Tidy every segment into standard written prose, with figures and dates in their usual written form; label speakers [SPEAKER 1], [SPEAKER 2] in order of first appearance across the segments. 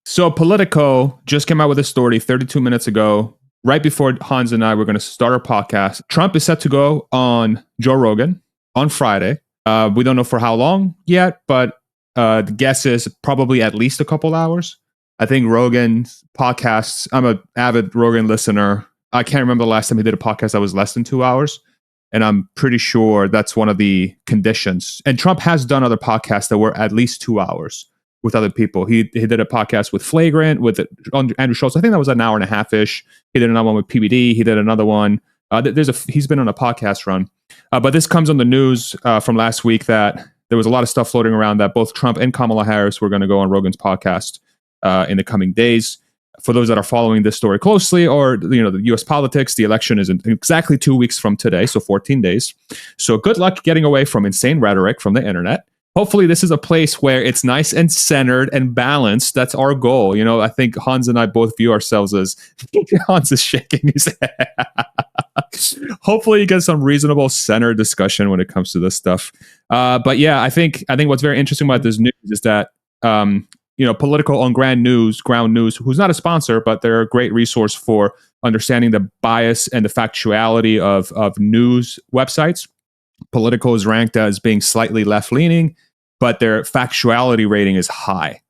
[SPEAKER 1] So Politico just came out with a story 32 minutes ago, right before Hans and I were going to start our podcast. Trump is set to go on Joe Rogan on Friday. We don't know for how long yet, but the guess is probably at least a couple hours. I think Rogan's podcasts, I'm an avid Rogan listener. I can't remember the last time he did a podcast that was less than 2 hours. And I'm pretty sure that's one of the conditions. And Trump has done other podcasts that were at least 2 hours with other people. He did a podcast with Flagrant, with Andrew Schultz. I think that was an hour and a half-ish. He did another one with PBD. He did another one. He's been on a podcast run. But this comes on the news from last week that there was a lot of stuff floating around that both Trump and Kamala Harris were going to go on Rogan's podcast in the coming days. For those that are following this story closely, or the U.S. politics, the election is in exactly 2 weeks from today, so 14 days. So good luck getting away from insane rhetoric from the internet. Hopefully this is a place where it's nice and centered and balanced. That's our goal. I think Hans and I both view ourselves as Hans is shaking his head. Hopefully you get some reasonable center discussion when it comes to this stuff. But yeah, I think what's very interesting about this news is that Politico on Ground News, who's not a sponsor, but they're a great resource for understanding the bias and the factuality of news websites. Politico is ranked as being slightly left-leaning, but their factuality rating is high,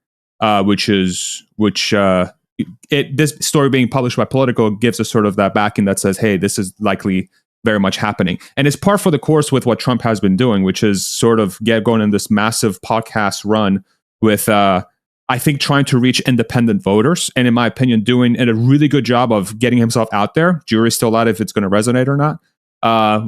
[SPEAKER 1] this story being published by Politico gives us sort of that backing that says, hey, this is likely very much happening. And it's par for the course with what Trump has been doing, which is sort of going in this massive podcast run with, I think, trying to reach independent voters. And in my opinion, doing a really good job of getting himself out there. Jury's still out if it's going to resonate or not,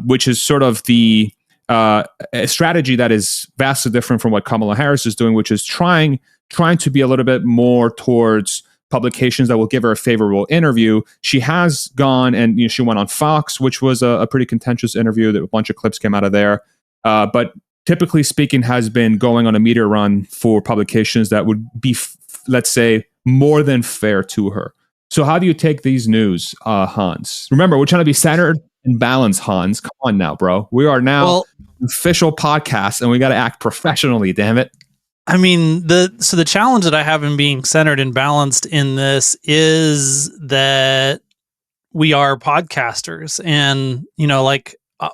[SPEAKER 1] which is sort of the a strategy that is vastly different from what Kamala Harris is doing, which is trying to be a little bit more towards publications that will give her a favorable interview. She has gone and she went on Fox, which was a pretty contentious interview. A bunch of clips came out of there. But typically speaking, has been going on a media run for publications that would be, let's say, more than fair to her. So how do you take these news, Hans? Remember, we're trying to be centered and balanced, Hans. Come on now, bro. We are now an official podcast, and we got to act professionally, damn it.
[SPEAKER 2] I mean, the challenge that I have in being centered and balanced in this is that we are podcasters, and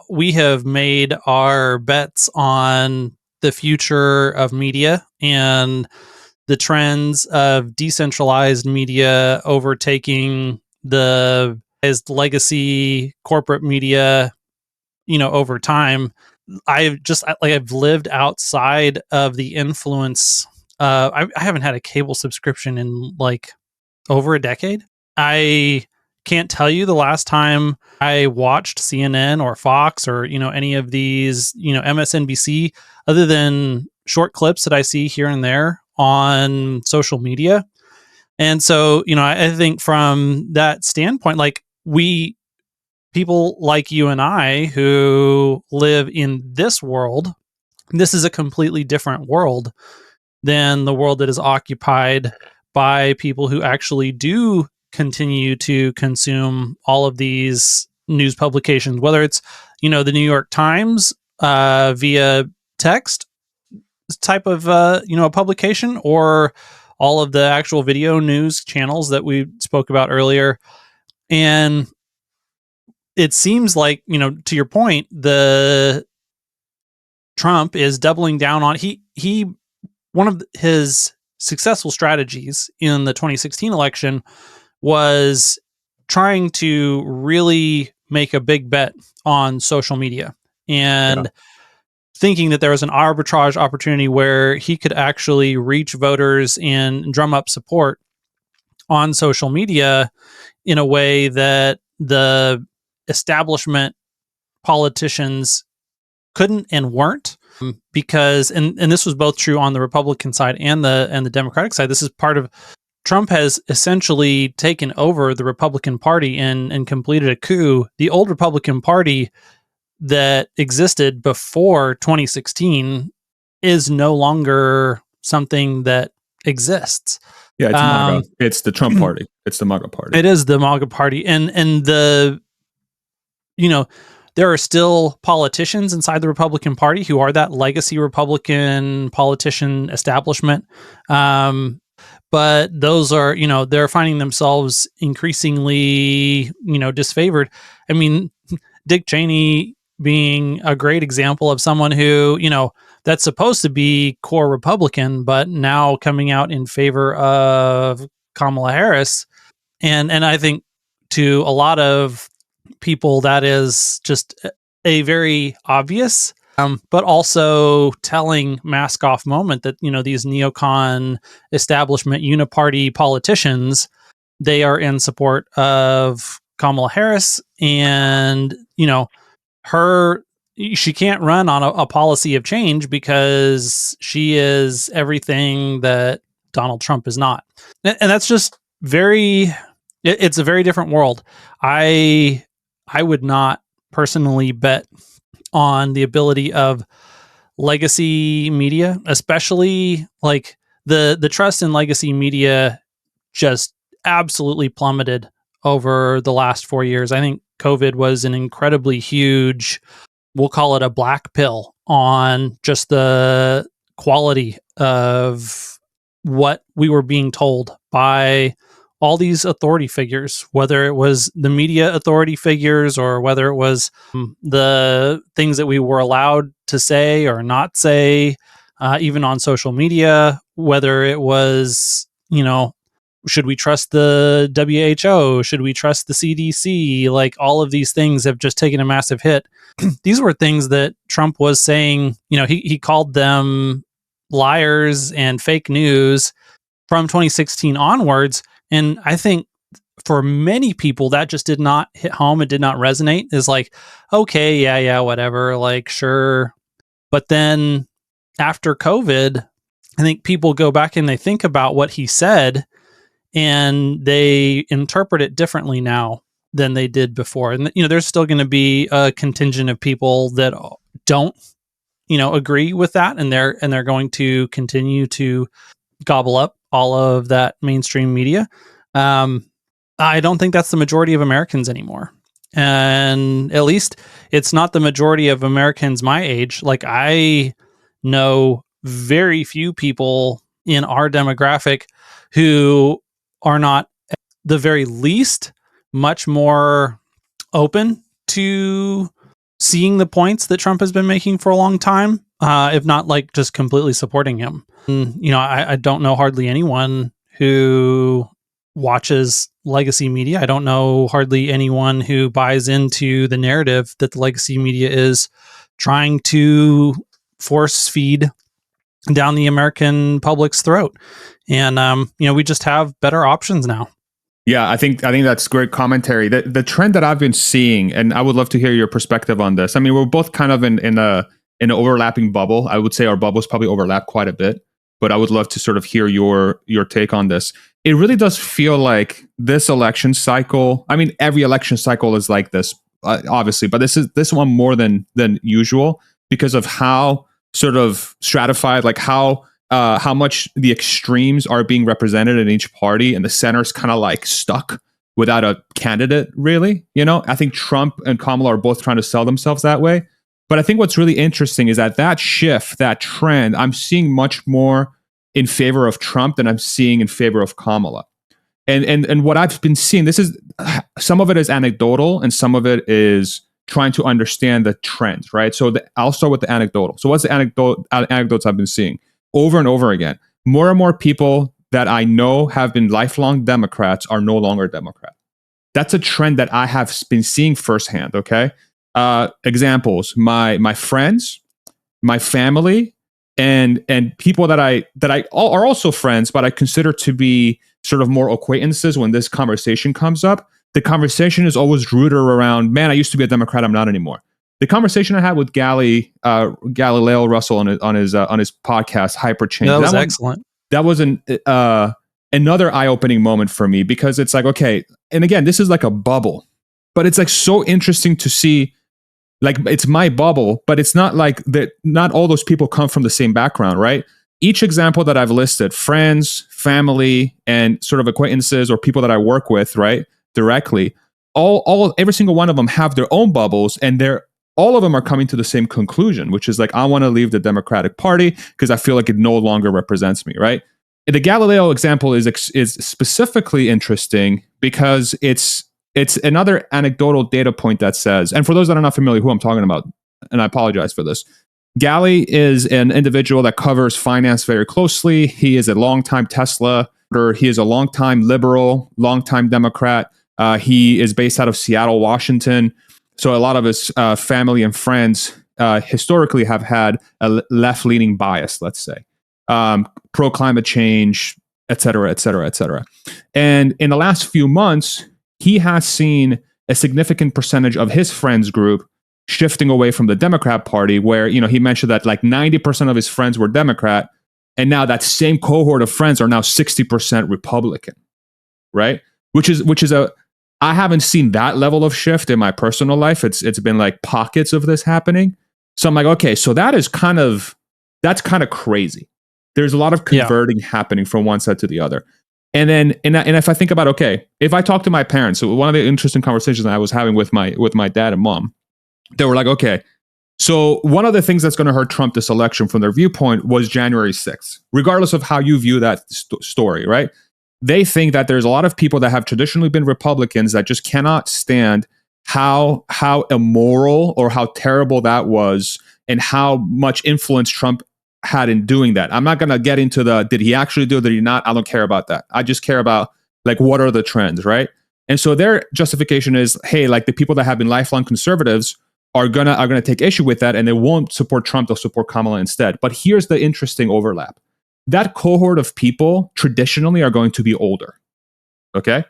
[SPEAKER 2] we have made our bets on the future of media and the trends of decentralized media overtaking the legacy corporate media, over time. I've lived outside of the influence. I haven't had a cable subscription in over a decade. I can't tell you the last time I watched CNN or Fox or any of these MSNBC, other than short clips that I see here and there on social media. And so I think from that standpoint, people like you and I who live in this world, this is a completely different world than the world that is occupied by people who actually do continue to consume all of these news publications, whether it's, the New York Times via text type of, a publication, or all of the actual video news channels that we spoke about earlier. And it seems like, to your point, the Trump is doubling down on one of his successful strategies in the 2016 election was trying to really make a big bet on social media and thinking that there was an arbitrage opportunity where he could actually reach voters and drum up support on social media in a way that the establishment politicians couldn't and weren't, because and this was both true on the Republican side and the Democratic side. This is part of Trump has essentially taken over the Republican Party and completed a coup. The old Republican Party that existed before 2016 is no longer something that exists.
[SPEAKER 1] Yeah, it's MAGA. It's the Trump party. It's the MAGA party.
[SPEAKER 2] It is the MAGA party. And the, there are still politicians inside the Republican Party who are that legacy Republican politician establishment. but those are, they're finding themselves increasingly, disfavored. I mean, Dick Cheney being a great example of someone who, that's supposed to be core Republican, but now coming out in favor of Kamala Harris. And I think to a lot of people, that is just a very obvious, but also telling mask off moment that, these neocon establishment uniparty politicians, they are in support of Kamala Harris, and, she can't run on a policy of change because she is everything that Donald Trump is not. And that's just it's a very different world. I would not personally bet on the ability of legacy media, especially like the trust in legacy media just absolutely plummeted over the last 4 years. I think COVID was an incredibly huge, we'll call it a black pill on just the quality of what we were being told by all these authority figures, whether it was the media authority figures or whether it was the things that we were allowed to say or not say, even on social media, whether it was, should we trust the WHO? Should we trust the CDC? Like, all of these things have just taken a massive hit. These were things that Trump was saying, he called them liars and fake news from 2016 onwards. And I think for many people, that just did not hit home. It did not resonate. It's like, okay, yeah, whatever, like, sure. But then after COVID, I think people go back and they think about what he said and they interpret it differently now than they did before. And, there's still going to be a contingent of people that don't, agree with that. And they're going to continue to gobble up all of that mainstream media. I don't think that's the majority of Americans anymore. And at least it's not the majority of Americans my age. Like, I know very few people in our demographic who are not, at the very least, much more open to seeing the points that Trump has been making for a long time, if not like just completely supporting him. And, I don't know hardly anyone who watches legacy media. I don't know hardly anyone who buys into the narrative that the legacy media is trying to force feed down the American public's throat. And, we just have better options now.
[SPEAKER 1] Yeah, I think that's great commentary. The trend that I've been seeing, and I would love to hear your perspective on this. I mean, we're both kind of in an overlapping bubble. I would say our bubbles probably overlap quite a bit, but I would love to sort of hear your take on this. It really does feel like this election cycle. I mean, every election cycle is like this, obviously, but this one more than usual because of how sort of stratified, like how much the extremes are being represented in each party, and the center's kind of like stuck without a candidate, really. I think Trump and Kamala are both trying to sell themselves that way. But I think what's really interesting is that shift, that trend, I'm seeing much more in favor of Trump than I'm seeing in favor of Kamala. And what I've been seeing, this is, some of it is anecdotal and some of it is trying to understand the trends, right? So I'll start with the anecdotal. So what's the anecdotes I've been seeing? Over and over again, more and more people that I know have been lifelong Democrats are no longer Democrat. That's a trend that I have been seeing firsthand, okay? Examples, my friends, my family, and people that I are also friends, but I consider to be sort of more acquaintances. When this conversation comes up, the conversation is always rooted around, man, I used to be a Democrat, I'm not anymore. The conversation I had with Galileo Russell on his podcast, Hyperchange.
[SPEAKER 2] That was excellent.
[SPEAKER 1] That was another eye-opening moment for me, because it's like, okay, and again, this is like a bubble, but it's like so interesting to see. Like, it's my bubble, but it's not like that. Not all those people come from the same background, right? Each example that I've listed, friends, family, and sort of acquaintances or people that I work with, right, directly, every single one of them have their own bubbles, and all of them are coming to the same conclusion, which is like, I want to leave the Democratic Party because I feel like it no longer represents me, right? the Galileo example is specifically interesting because it's another anecdotal data point that says, and for those that are not familiar who I'm talking about, and I apologize for this, Gally is an individual that covers finance very closely. He is a longtime Tesla, or he is a longtime liberal, longtime Democrat. He is based out of Seattle, Washington. So a lot of his family and friends historically have had a left-leaning bias, let's say, pro-climate change, et cetera, et cetera, et cetera. And in the last few months, he has seen a significant percentage of his friends group shifting away from the Democrat Party, where, you know, he mentioned that like 90% of his friends were Democrat, and now that same cohort of friends are now 60% Republican, right? Which is I haven't seen that level of shift in my personal life. It's been like pockets of this happening. So I'm like, okay, so that's kind of crazy. There's a lot of converting happening from one side to the other. And then, and if I think about, okay, if I talk to my parents, so one of the interesting conversations that I was having with my dad and mom, they were like, okay, so one of the things that's going to hurt Trump this election from their viewpoint was January 6th, regardless of how you view that story, right? They think that there's a lot of people that have traditionally been Republicans that just cannot stand how immoral or how terrible that was and how much influence Trump had in doing that. I'm not going to get into did he actually do it, did he not? I don't care about that. I just care about like, what are the trends, right? And so their justification is, hey, like the people that have been lifelong conservatives are gonna take issue with that, and they won't support Trump, they'll support Kamala instead. But here's the interesting overlap. That cohort of people traditionally are going to be older. Okay?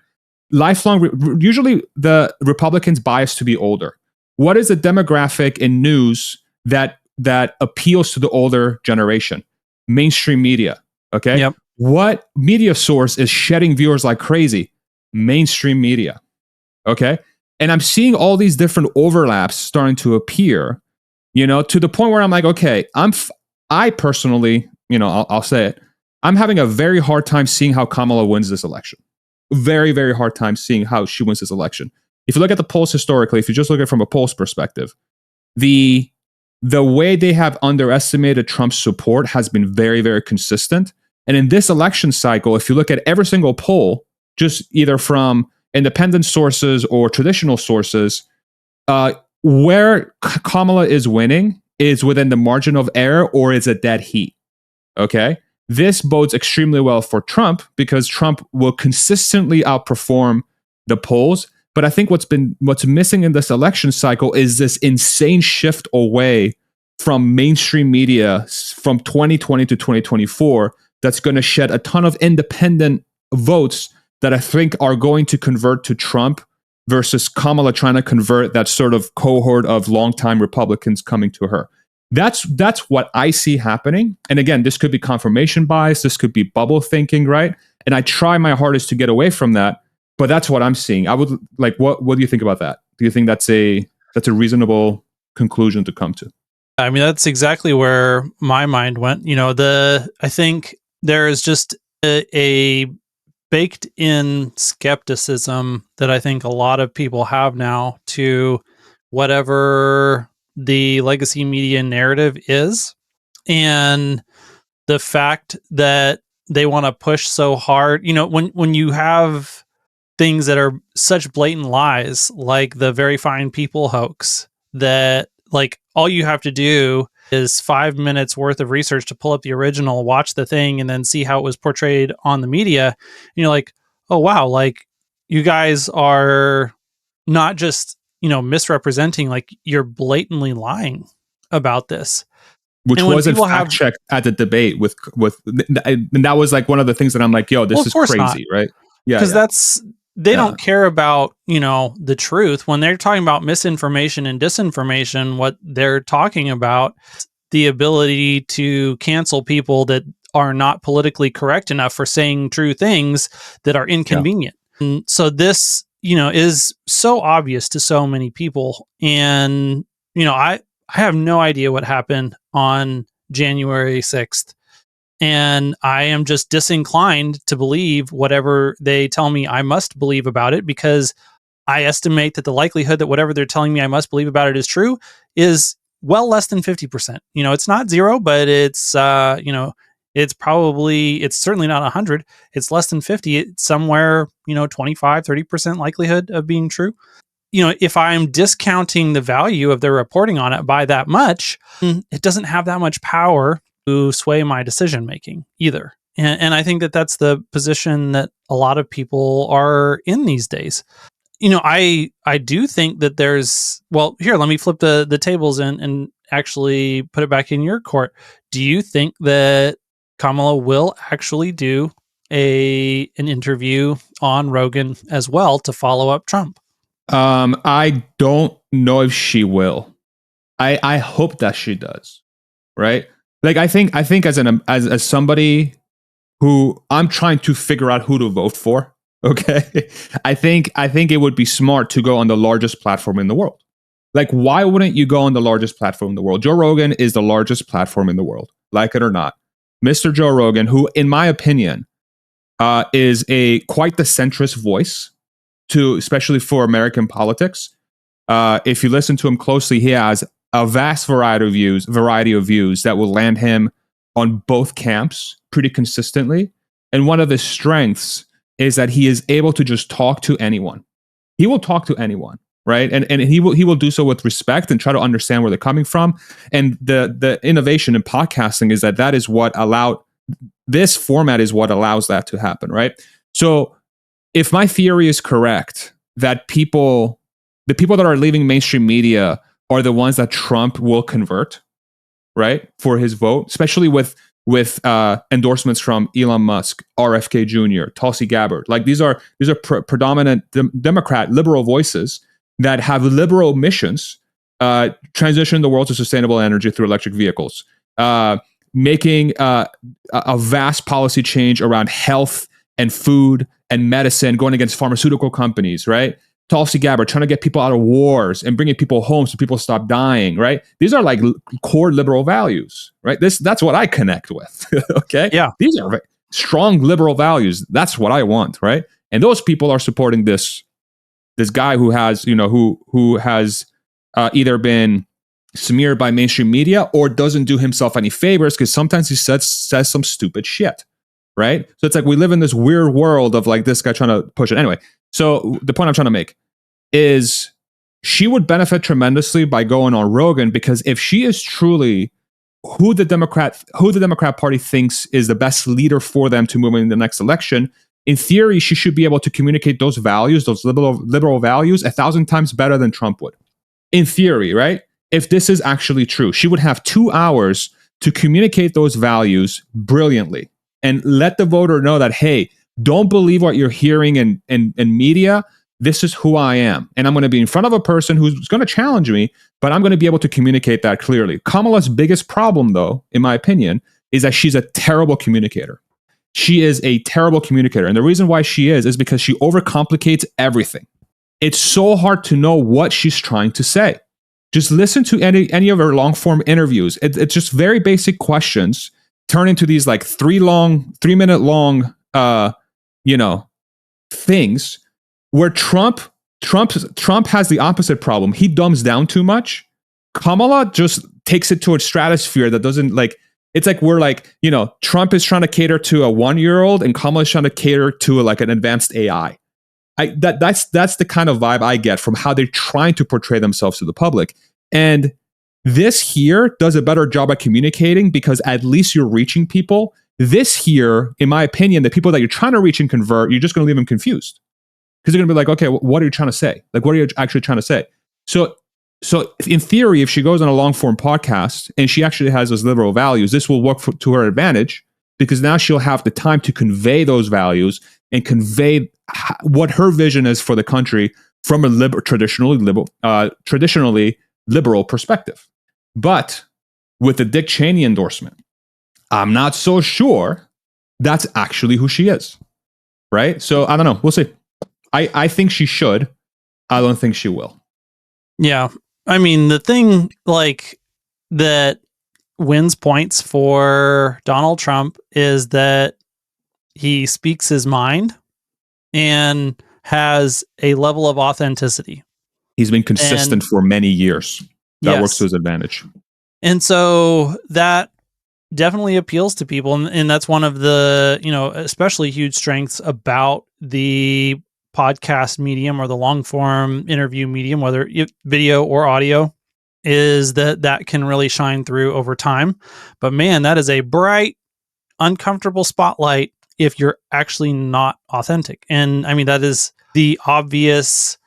[SPEAKER 1] Usually the Republicans bias to be older. What is the demographic in news that appeals to the older generation? Mainstream media. Okay?
[SPEAKER 2] Yep.
[SPEAKER 1] What media source is shedding viewers like crazy? Mainstream media. Okay? And I'm seeing all these different overlaps starting to appear, you know, to the point where I'm like, okay, I personally, you know, I'll say it, I'm having a very hard time seeing how Kamala wins this election. Very, very hard time seeing how she wins this election. If you look at the polls historically, if you just look at it from a polls perspective, the way they have underestimated Trump's support has been very, very consistent. And in this election cycle, if you look at every single poll, just either from independent sources or traditional sources, where Kamala is winning is within the margin of error or is a dead heat. Okay? This bodes extremely well for Trump because Trump will consistently outperform the polls. But I think what's missing in this election cycle is this insane shift away from mainstream media from 2020 to 2024 that's going to shed a ton of independent votes that I think are going to convert to Trump versus Kamala trying to convert that sort of cohort of longtime Republicans coming to her. That's what I see happening. And again, this could be confirmation bias. This could be bubble thinking, right? And I try my hardest to get away from that, but that's what I'm seeing. I would like, what do you think about that? Do you think that's a reasonable conclusion to come to?
[SPEAKER 2] I mean, that's exactly where my mind went. You know, I think there is just a baked in skepticism that I think a lot of people have now to whatever the legacy media narrative is. And the fact that they want to push so hard, you know, when you have things that are such blatant lies, like the Very Fine People hoax, that like all you have to do is 5 minutes worth of research to pull up the original, watch the thing, and then see how it was portrayed on the media. And you're like, oh, wow, like you guys are not just, you know, misrepresenting, like you're blatantly lying about this.
[SPEAKER 1] Which wasn't fact checked at the debate with, and that was like one of the things that I'm like, yo, this is crazy, not. Right? Yeah.
[SPEAKER 2] Because they don't care about, you know, the truth. When they're talking about misinformation and disinformation, what they're talking about, the ability to cancel people that are not politically correct enough for saying true things that are inconvenient. Yeah. And so this, you know, is so obvious to so many people. And, you know, I have no idea what happened on January 6th. And I am just disinclined to believe whatever they tell me I must believe about it, because I estimate that the likelihood that whatever they're telling me I must believe about it is true is well less than 50%. You know, it's not zero, but it's, you know, It's certainly not 100. It's less than 50. It's somewhere, 25, 30% likelihood of being true. If I'm discounting the value of their reporting on it by that much, it doesn't have that much power to sway my decision making either. And I think that that's the position that a lot of people are in these days. I do think that here, let me flip the tables and actually put it back in your court. Do you think that Kamala will actually do an interview on Rogan as well to follow up Trump?
[SPEAKER 1] I don't know if she will. I hope that she does. Right? Like I think as somebody who I'm trying to figure out who to vote for. Okay. I think it would be smart to go on the largest platform in the world. Like, why wouldn't you go on the largest platform in the world? Joe Rogan is the largest platform in the world, like it or not. Mr. Joe Rogan, who, in my opinion, is quite the centrist voice especially for American politics. If you listen to him closely, he has a vast variety of views that will land him on both camps pretty consistently. And one of his strengths is that he is able to just talk to anyone. He will talk to anyone, right? And he will do so with respect and try to understand where they're coming from. And the innovation in podcasting is that is what this format is what allows that to happen, right? So if my theory is correct, that the people that are leaving mainstream media are the ones that Trump will convert, right, for his vote, especially with endorsements from Elon Musk, RFK Jr., Tulsi Gabbard. Like these are predominant Democrat liberal voices that have liberal missions, transition the world to sustainable energy through electric vehicles, making a vast policy change around health and food and medicine, going against pharmaceutical companies, right? Tulsi Gabbard trying to get people out of wars and bringing people home so people stop dying, right? These are like core liberal values, right? That's what I connect with. Okay,
[SPEAKER 2] yeah,
[SPEAKER 1] these are strong liberal values. That's what I want, right? And those people are supporting this guy who has who has either been smeared by mainstream media or doesn't do himself any favors because sometimes he says some stupid shit, right? So it's like we live in this weird world of like this guy trying to push it anyway. So the point I'm trying to make is she would benefit tremendously by going on Rogan, because if she is truly who the Democrat Party thinks is the best leader for them to move in the next election, in theory, she should be able to communicate those values, those liberal values, 1,000 times better than Trump would. In theory, right? If this is actually true, she would have 2 hours to communicate those values brilliantly and let the voter know that, hey, don't believe what you're hearing in media. This is who I am. And I'm going to be in front of a person who's going to challenge me, but I'm going to be able to communicate that clearly. Kamala's biggest problem, though, in my opinion, is that she's a terrible communicator. She is a terrible communicator. And the reason why she is because she overcomplicates everything. It's so hard to know what she's trying to say. Just listen to any of her long form interviews. It's just very basic questions turn into these like 3 minute long things where Trump has the opposite problem. He dumbs down too much. Kamala just takes it to a stratosphere that doesn't like. It's like we're like, Trump is trying to cater to a 1-year-old and Kamala is trying to cater to like an advanced AI. That's the kind of vibe I get from how they're trying to portray themselves to the public. And this here does a better job at communicating because at least you're reaching people. This here, in my opinion, the people that you're trying to reach and convert, you're just going to leave them confused. Because they're going to be like, okay, what are you trying to say? Like, what are you actually trying to say? So in theory, if she goes on a long form podcast and she actually has those liberal values, this will work to her advantage because now she'll have the time to convey those values and convey what her vision is for the country from a traditionally liberal perspective. But with the Dick Cheney endorsement, I'm not so sure that's actually who she is, right? So I don't know. We'll see. I think she should. I don't think she will.
[SPEAKER 2] Yeah. I mean, the thing like that wins points for Donald Trump is that he speaks his mind and has a level of authenticity.
[SPEAKER 1] He's been consistent for many years. That works to his advantage.
[SPEAKER 2] And so that definitely appeals to people. And that's one of the, especially huge strengths about the podcast medium or the long form interview medium, whether video or audio, is that can really shine through over time. But man, that is a bright, uncomfortable spotlight if you're actually not authentic. And I mean, that is the obvious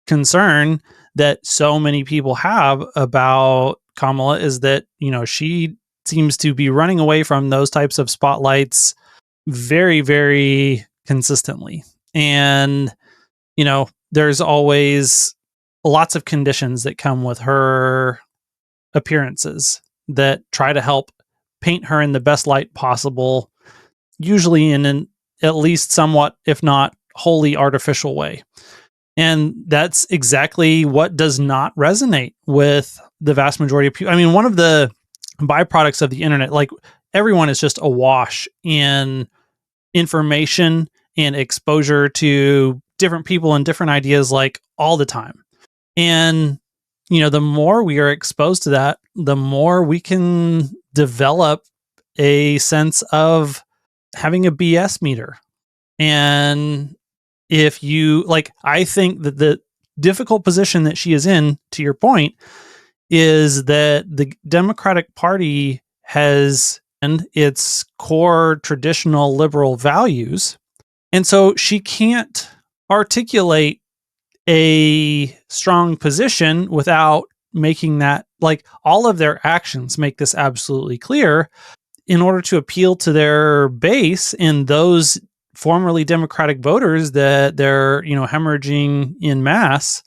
[SPEAKER 2] concern that so many people have about Kamala, is that, she seems to be running away from those types of spotlights very, very consistently. And, there's always lots of conditions that come with her appearances that try to help paint her in the best light possible, usually in an at least somewhat, if not wholly artificial way. And that's exactly what does not resonate with the vast majority of people. I mean, one of the byproducts of the internet, like, everyone is just awash in information and exposure to different people and different ideas, like, all the time. And, the more we are exposed to that, the more we can develop a sense of having a BS meter. And if you, like, I think that the difficult position that she is in, to your point, is that the Democratic Party has and its core traditional liberal values. And so she can't articulate a strong position without making that, like, all of their actions make this absolutely clear. In order to appeal to their base and those formerly Democratic voters that they're, hemorrhaging in mass,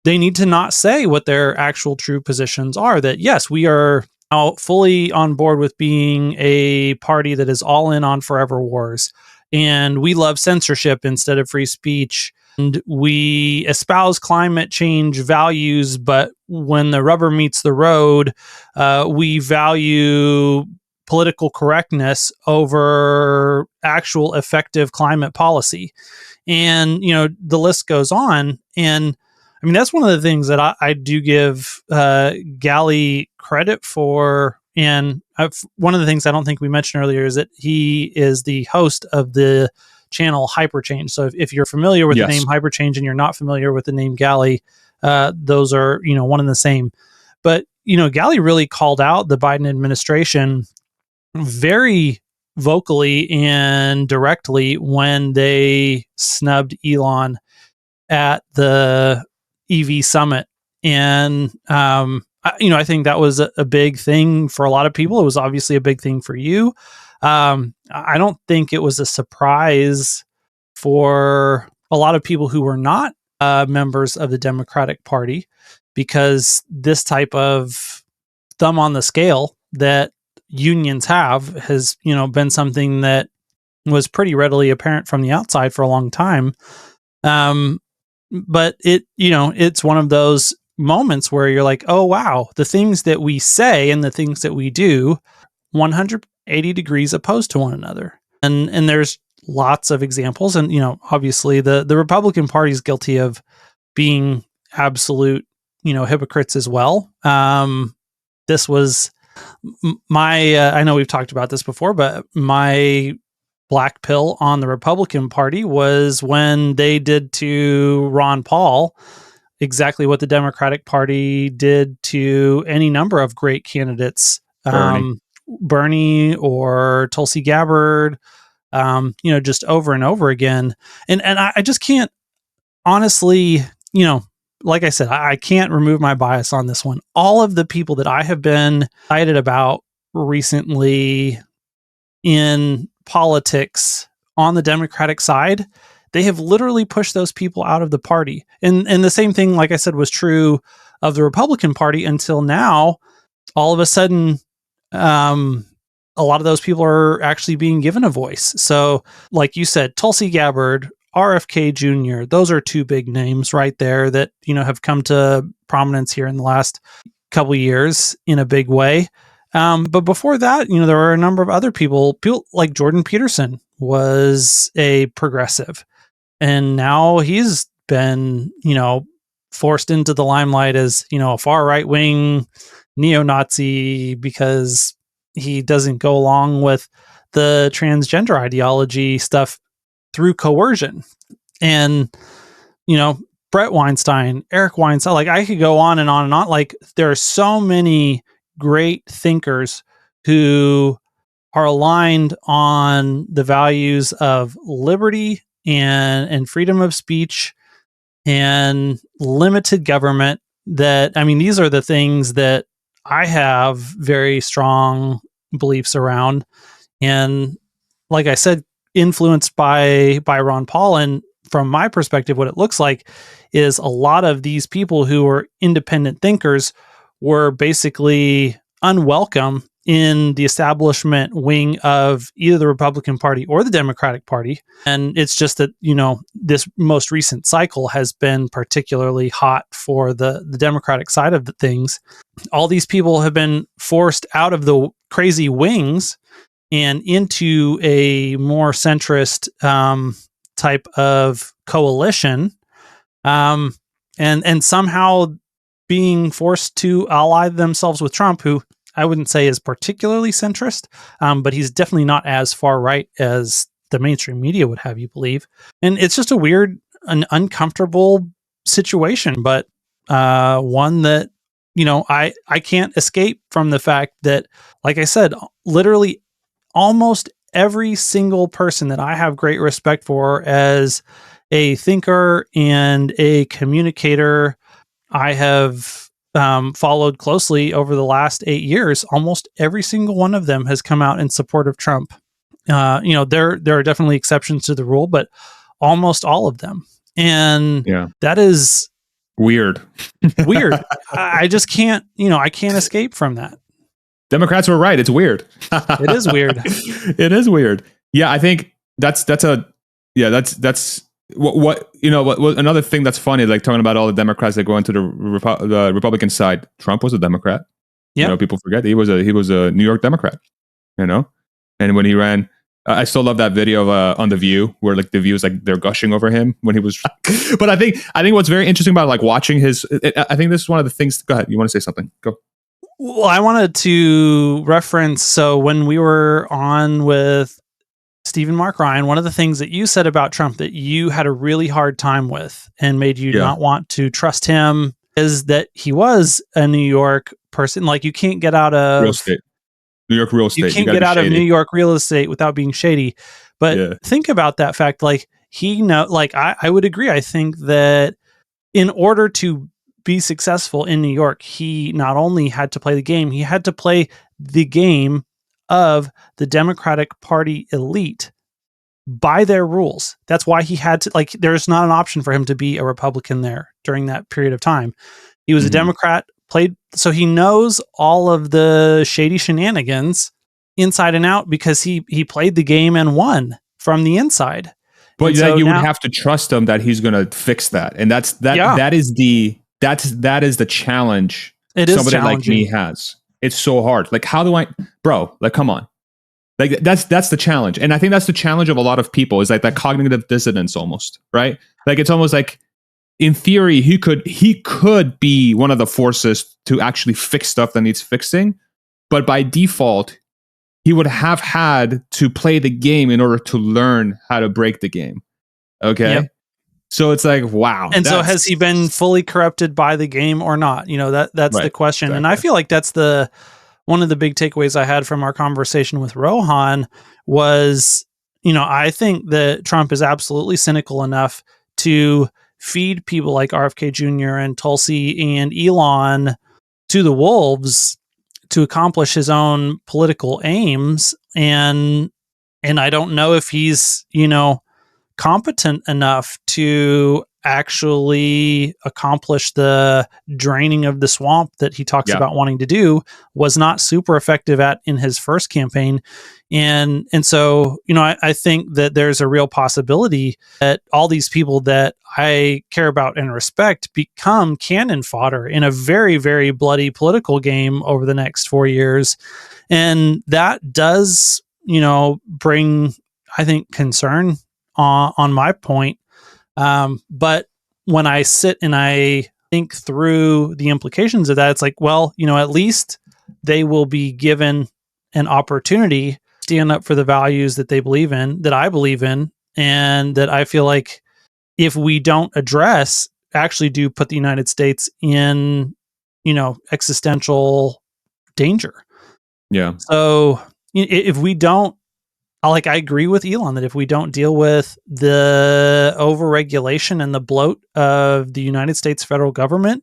[SPEAKER 2] they need to not say what their actual true positions are. That, yes, we are now fully on board with being a party that is all in on forever wars, and we love censorship instead of free speech, and we espouse climate change values, but when the rubber meets the road, we value political correctness over actual effective climate policy. And, the list goes on. And I mean, that's one of the things that I do give Galley credit for. And one of the things I don't think we mentioned earlier is that he is the host of the channel Hyperchange. So if you're familiar with the name Hyperchange and you're not familiar with the name Galley, those are, one and the same. But, Galley really called out the Biden administration very vocally and directly when they snubbed Elon at the EV summit. And, I think that was a big thing for a lot of people. It was obviously a big thing for you. I don't think it was a surprise for a lot of people who were not members of the Democratic Party, because this type of thumb on the scale that unions have has, been something that was pretty readily apparent from the outside for a long time. But it's one of those moments where you're like, oh, wow, the things that we say and the things that we do 180 degrees opposed to one another. And there's lots of examples. And, obviously the Republican Party is guilty of being absolute, hypocrites as well. This was I know we've talked about this before, but my black pill on the Republican Party was when they did to Ron Paul exactly what the Democratic Party did to any number of great candidates, Bernie or Tulsi Gabbard, just over and over again. And I just can't, honestly, like I said, I can't remove my bias on this one. All of the people that I have been excited about recently in politics on the Democratic side, they have literally pushed those people out of the party. And the same thing, like I said, was true of the Republican Party until now. All of a sudden, a lot of those people are actually being given a voice. So, like you said, Tulsi Gabbard, RFK Jr., those are two big names right there that, have come to prominence here in the last couple of years in a big way. But before that, there were a number of other people like Jordan Peterson was a progressive. And now he's been, forced into the limelight as, a far right wing neo-Nazi because he doesn't go along with the transgender ideology stuff through coercion. And, Brett Weinstein, Eric Weinstein, like I could go on and on and on. Like there are so many great thinkers who are aligned on the values of liberty and freedom of speech and limited government. These are the things that I have very strong beliefs around. And like I said, influenced by Ron Paul. And from my perspective, what it looks like is a lot of these people who are independent thinkers were basically unwelcome in the establishment wing of either the Republican Party or the Democratic Party. And it's just that, this most recent cycle has been particularly hot for the Democratic side of the things. All these people have been forced out of the crazy wings and into a more centrist type of coalition, and somehow being forced to ally themselves with Trump, who I wouldn't say is particularly centrist, but he's definitely not as far right as the mainstream media would have you believe. And it's just a weird, an uncomfortable situation, but one that, I can't escape from the fact that, like I said, literally almost every single person that I have great respect for as a thinker and a communicator, I have followed closely over the last 8 years. Almost every single one of them has come out in support of Trump. There are definitely exceptions to the rule, but almost all of them. And that is
[SPEAKER 1] weird.
[SPEAKER 2] I just can't, I can't escape from that.
[SPEAKER 1] Democrats were right. It's weird.
[SPEAKER 2] It is weird.
[SPEAKER 1] It is weird. Yeah, I think that's what another thing that's funny, like talking about all the Democrats that go into the Republican side. Trump was a Democrat.
[SPEAKER 2] Yeah,
[SPEAKER 1] people forget he was a New York Democrat. And when he ran, I still love that video of on The View where like The View is like they're gushing over him when he was. But I think what's very interesting about like watching his, I think this is one of the things. Go ahead. You want to say something? Go.
[SPEAKER 2] Well, I wanted to reference, so when we were on with Stephen Mark Ryan, one of the things that you said about Trump that you had a really hard time with and made you not want to trust him is that he was a New York person. Like you can't get out of
[SPEAKER 1] real estate. New York real estate.
[SPEAKER 2] You can't get out of New York real estate without being shady. But think about that fact. Like I would agree. I think that in order to be successful in New York, he not only had to play the game, he had to play the game of the Democratic Party elite by their rules. That's why he had to, there's not an option for him to be a Republican there during that period of time. He was a Democrat, so he knows all of the shady shenanigans inside and out because he played the game and won from the inside.
[SPEAKER 1] But you would have to trust him that he's going to fix that. And that is the challenge somebody like me has. It's so hard. Like, how do come on. Like that's the challenge. And I think that's the challenge of a lot of people is like that cognitive dissonance almost, right? Like it's almost like in theory, he could be one of the forces to actually fix stuff that needs fixing. But by default, he would have had to play the game in order to learn how to break the game. Okay. Yep. So it's like, wow.
[SPEAKER 2] And so has he been fully corrupted by the game or not? That's right, the question. Exactly. And I feel like that's one of the big takeaways I had from our conversation with Rohan was, I think that Trump is absolutely cynical enough to feed people like RFK Jr. and Tulsi and Elon to the wolves to accomplish his own political aims. And I don't know if he's, competent enough to actually accomplish the draining of the swamp that he talks about wanting to do. Was not super effective at in his first campaign. And so, I think that there's a real possibility that all these people that I care about and respect become cannon fodder in a very, very bloody political game over the next 4 years. And that does, bring, I think, concern on my point. But when I sit and I think through the implications of that, it's like, well, at least they will be given an opportunity to stand up for the values that they believe in, that I believe in, and that I feel like if we don't address, actually do put the United States in, existential danger.
[SPEAKER 1] Yeah.
[SPEAKER 2] So if we don't, I agree with Elon that if we don't deal with the overregulation and the bloat of the United States federal government,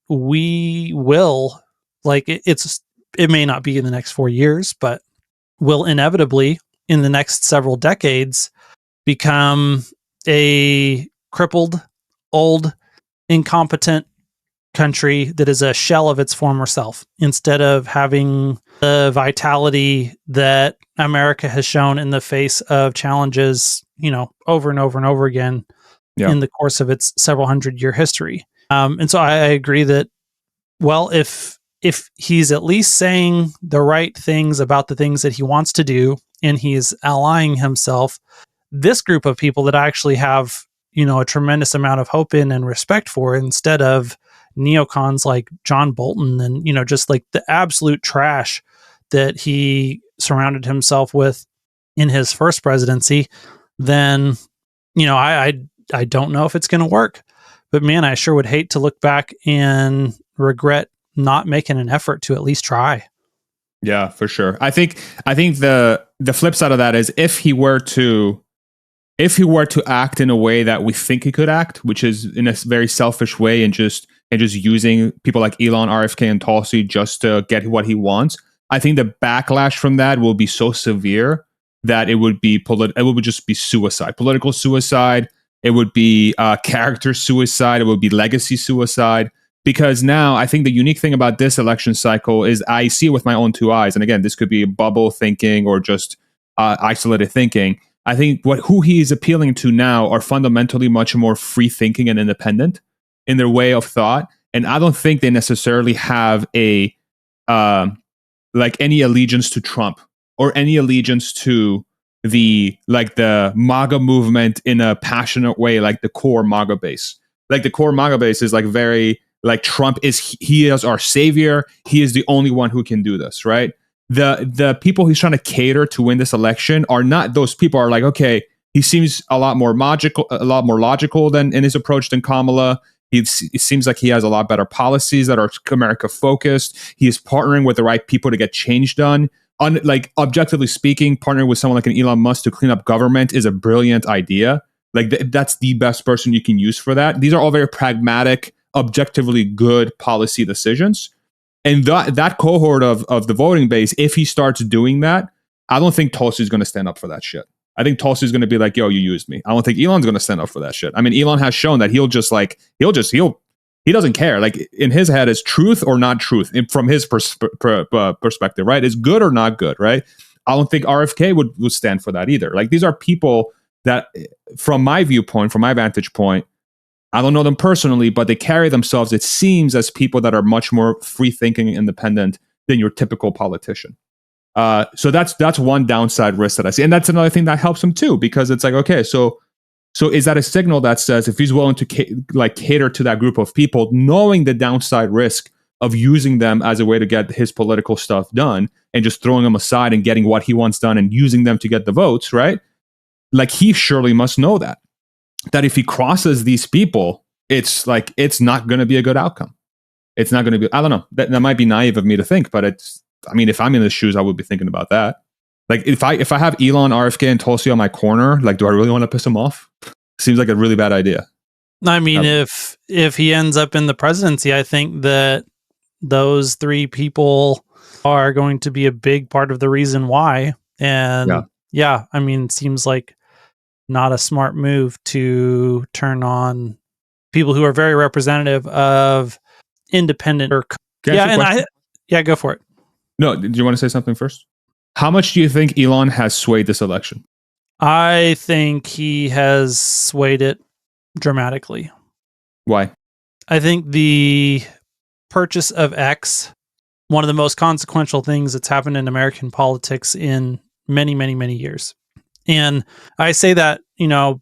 [SPEAKER 2] we will, it may not be in the next 4 years, but will inevitably in the next several decades become a crippled, old, incompetent country that is a shell of its former self, instead of having the vitality that America has shown in the face of challenges, over and over and over again in the course of its several hundred-year history. And so I agree that, well, if he's at least saying the right things about the things that he wants to do, and he's allying himself, this group of people that I actually have, a tremendous amount of hope in and respect for, instead of neocons like John Bolton and, just like the absolute trash that he surrounded himself with in his first presidency, then, I don't know if it's going to work. But man, I sure would hate to look back and regret not making an effort to at least try.
[SPEAKER 1] Yeah, for sure. I think the flip side of that is if he were to act in a way that we think he could act, which is in a very selfish way and just using people like Elon, RFK, and Tulsi just to get what he wants, I think the backlash from that will be so severe that it would just be suicide, political suicide. It would be character suicide. It would be legacy suicide. Because now I think the unique thing about this election cycle is I see it with my own two eyes. And again, this could be bubble thinking or just isolated thinking. I think who he is appealing to now are fundamentally much more free thinking and independent in their way of thought. And I don't think they necessarily have any allegiance to Trump or any allegiance to the MAGA movement in a passionate way, like the core MAGA base. Like the core MAGA base is very Trump he is our savior. He is the only one who can do this, right? The people he's trying to cater to win this election are not those people. Are okay, he seems a lot more logical than in his approach than Kamala. It seems like he has a lot better policies that are America focused. He is partnering with the right people to get change done. Objectively speaking, partnering with someone like an Elon Musk to clean up government is a brilliant idea. That's the best person you can use for that. These are all very pragmatic, objectively good policy decisions. And that cohort of the voting base, if he starts doing that, I don't think Tulsi is going to stand up for that shit. I think Tulsi is going to be like, yo, you used me. I don't think Elon's going to stand up for that shit. I mean, Elon has shown that he doesn't care. In his head, is truth or not truth from his perspective, right? Is good or not good, right? I don't think RFK would stand for that either. These are people that, from my viewpoint, from my vantage point, I don't know them personally, but they carry themselves, it seems, as people that are much more free-thinking and independent than your typical politician. So that's one downside risk that I see. And that's another thing that helps him too, because it's okay, so is that a signal that says if he's willing to cater to that group of people, knowing the downside risk of using them as a way to get his political stuff done and just throwing them aside and getting what he wants done and using them to get the votes, right? He surely must know that if he crosses these people, it's not going to be a good outcome. It's not going to be, I don't know. That might be naive of me to think, but if I'm in his shoes, I would be thinking about that. If I have Elon, RFK, and Tulsi on my corner, do I really want to piss him off? Seems like a really bad idea.
[SPEAKER 2] I mean, if he ends up in the presidency, I think that those three people are going to be a big part of the reason why. And it seems like not a smart move to turn on people who are very representative of independent or go for it.
[SPEAKER 1] No, did you want to say something first? How much do you think Elon has swayed this election?
[SPEAKER 2] I think he has swayed it dramatically.
[SPEAKER 1] Why?
[SPEAKER 2] I think the purchase of X, one of the most consequential things that's happened in American politics in many, many, many years. And I say that,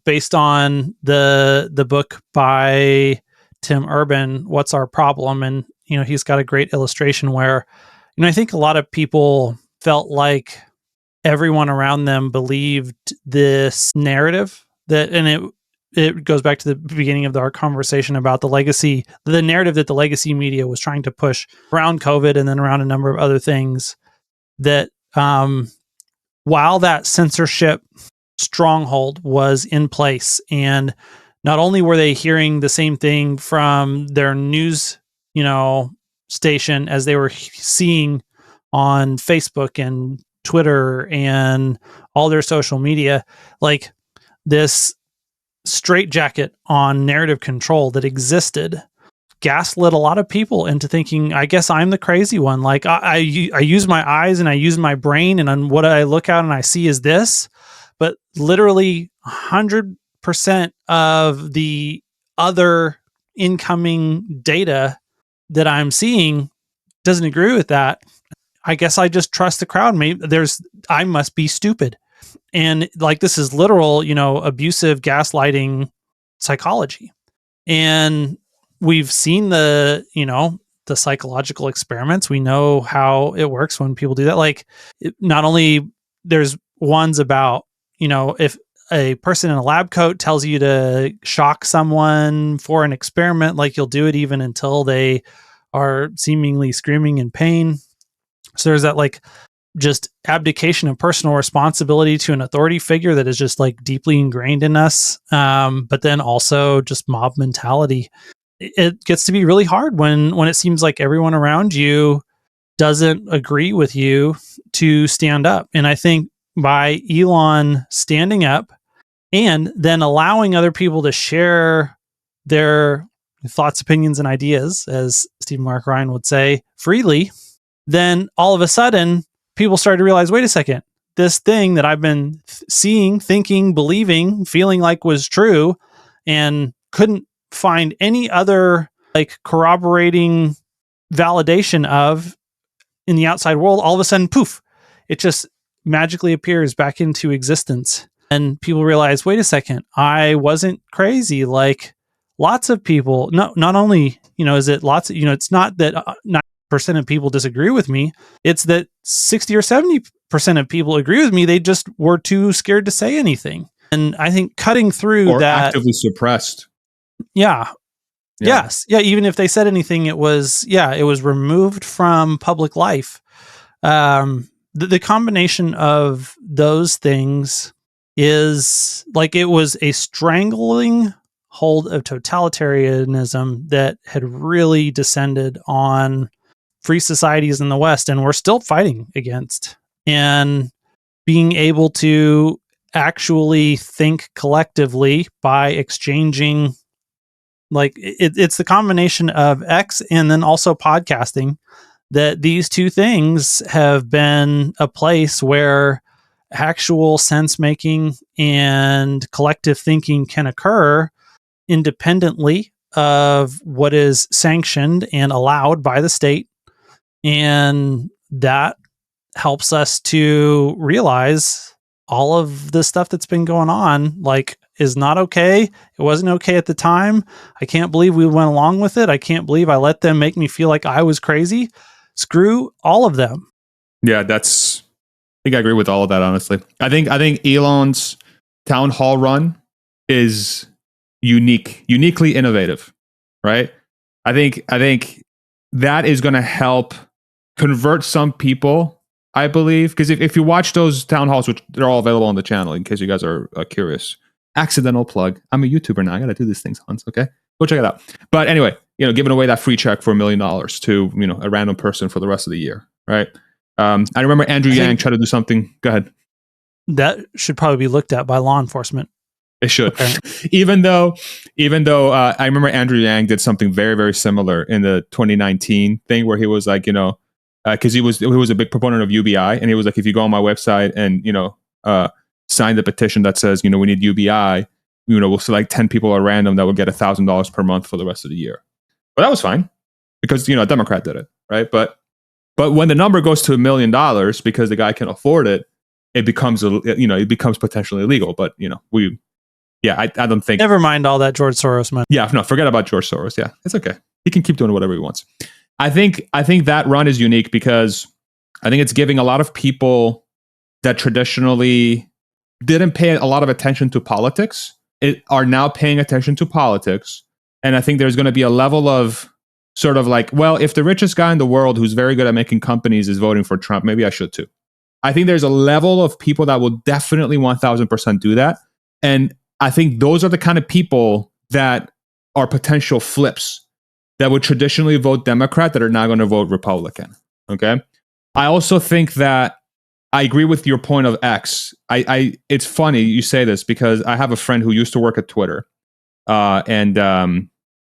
[SPEAKER 2] based on the book by Tim Urban, What's Our Problem? And, he's got a great illustration where, I think a lot of people felt like everyone around them believed this narrative and it goes back to the beginning of our conversation about the narrative that the legacy media was trying to push around COVID and then around a number of other things, that while that censorship stronghold was in place, and not only were they hearing the same thing from their news, station as they were seeing on Facebook and Twitter and all their social media, like this straitjacket on narrative control that existed gaslit a lot of people into thinking, I guess I'm the crazy one. Like I use my eyes and I use my brain, and what I look out and I see is this, but literally 100% of the other incoming data that I'm seeing doesn't agree with that. I guess I just trust the crowd. Maybe I must be stupid. And like, this is literal, abusive gaslighting psychology. And we've seen the psychological experiments. We know how it works when people do that. Like, not only there's ones about, if a person in a lab coat tells you to shock someone for an experiment, like you'll do it even until they are seemingly screaming in pain. So there's that like just abdication of personal responsibility to an authority figure that is just like deeply ingrained in us. But then also just mob mentality. It gets to be really hard when it seems like everyone around you doesn't agree with you to stand up. And I think by Elon standing up and then allowing other people to share their thoughts, opinions, and ideas, as Stephen Mark Ryan would say, freely, then all of a sudden people started to realize, wait a second, this thing that I've been seeing, thinking, believing, feeling like was true, and couldn't find any other like corroborating validation of in the outside world, all of a sudden, poof, it just magically appears back into existence. And people realize, wait a second, I wasn't crazy. Like lots of people, not only, is it lots of, it's not that 90% of people disagree with me. It's that 60 or 70% of people agree with me. They just were too scared to say anything. And I think cutting through
[SPEAKER 1] or
[SPEAKER 2] that,
[SPEAKER 1] actively suppressed.
[SPEAKER 2] Yeah. Yes. Yeah. Even if they said anything, it was removed from public life. The combination of those things is like, it was a strangling hold of totalitarianism that had really descended on free societies in the West, and we're still fighting against. And being able to actually think collectively by exchanging, like it's the combination of X and then also podcasting, that these two things have been a place where actual sense making and collective thinking can occur independently of what is sanctioned and allowed by the state. And that helps us to realize all of the stuff that's been going on, like, is not okay. It wasn't okay at the time. I can't believe we went along with it. I can't believe I let them make me feel like I was crazy. Screw all of them.
[SPEAKER 1] Yeah, I think I agree with all of that, honestly. I think Elon's town hall run is uniquely innovative, right? I think that is going to help convert some people, I believe, because if you watch those town halls, which they're all available on the channel, in case you guys are curious. Accidental plug. I'm a YouTuber now. I got to do these things, Hans. Okay, go check it out. But anyway, giving away that free check for $1 million to a random person for the rest of the year, right? I remember Andrew Yang tried to do something. Go ahead.
[SPEAKER 2] That should probably be looked at by law enforcement.
[SPEAKER 1] It should. Okay. Even though I remember Andrew Yang did something very, very similar in the 2019 thing, where he was like, because he was a big proponent of UBI, and he was like, if you go on my website and sign the petition that says, we need UBI, we'll select 10 people at random that will get $1,000 per month for the rest of the year. But that was fine because, a Democrat did it, right? But when the number goes to $1 million because the guy can afford it, it becomes potentially illegal. But, I don't think.
[SPEAKER 2] Never mind all that George Soros money.
[SPEAKER 1] Yeah, no, forget about George Soros. Yeah, it's okay. He can keep doing whatever he wants. I think that run is unique because I think it's giving a lot of people that traditionally didn't pay a lot of attention to politics, are now paying attention to politics. And I think there's going to be a level of sort of like, well, if the richest guy in the world who's very good at making companies is voting for Trump, maybe I should too. I think there's a level of people that will definitely 1000% do that. And I think those are the kind of people that are potential flips that would traditionally vote Democrat that are now going to vote Republican. Okay. I also think that I agree with your point of X. It's funny you say this because I have a friend who used to work at Twitter. He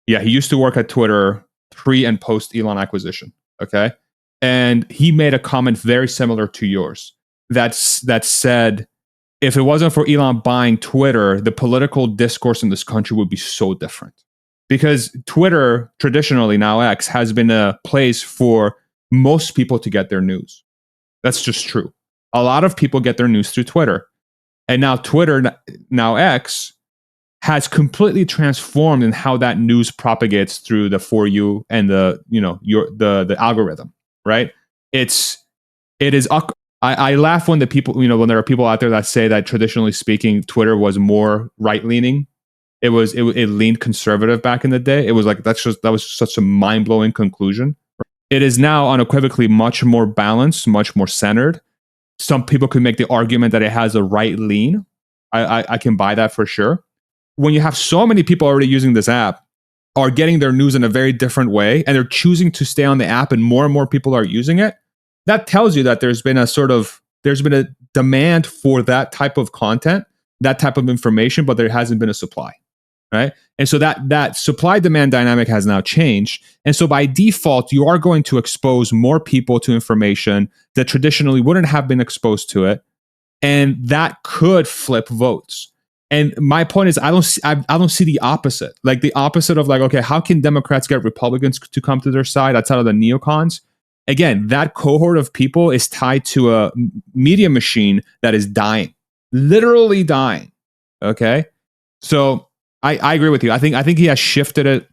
[SPEAKER 1] used to work at Twitter pre and post Elon acquisition. Okay. And he made a comment very similar to yours that said, if it wasn't for Elon buying Twitter, the political discourse in this country would be so different. Because Twitter, traditionally now X, has been a place for most people to get their news. That's just true. A lot of people get their news through Twitter. And now Twitter, now X, has completely transformed in how that news propagates through the For You and the algorithm, right? I laugh when when there are people out there that say that traditionally speaking, Twitter was more right-leaning. It leaned conservative back in the day. It was like, that was such a mind-blowing conclusion. It is now unequivocally much more balanced, much more centered. Some people could make the argument that it has a right lean. I can buy that for sure. When you have so many people already using this app, are getting their news in a very different way, and they're choosing to stay on the app, and more people are using it, that tells you that there's been a demand for that type of content, that type of information, but there hasn't been a supply, right? And so that supply demand dynamic has now changed. And so by default, you are going to expose more people to information that traditionally wouldn't have been exposed to it. And that could flip votes. And my point is, I don't see the opposite. Like the opposite of like, okay, how can Democrats get Republicans to come to their side outside of the neocons? Again, that cohort of people is tied to a media machine that is dying, literally dying. Okay, so I agree with you. I think he has shifted it.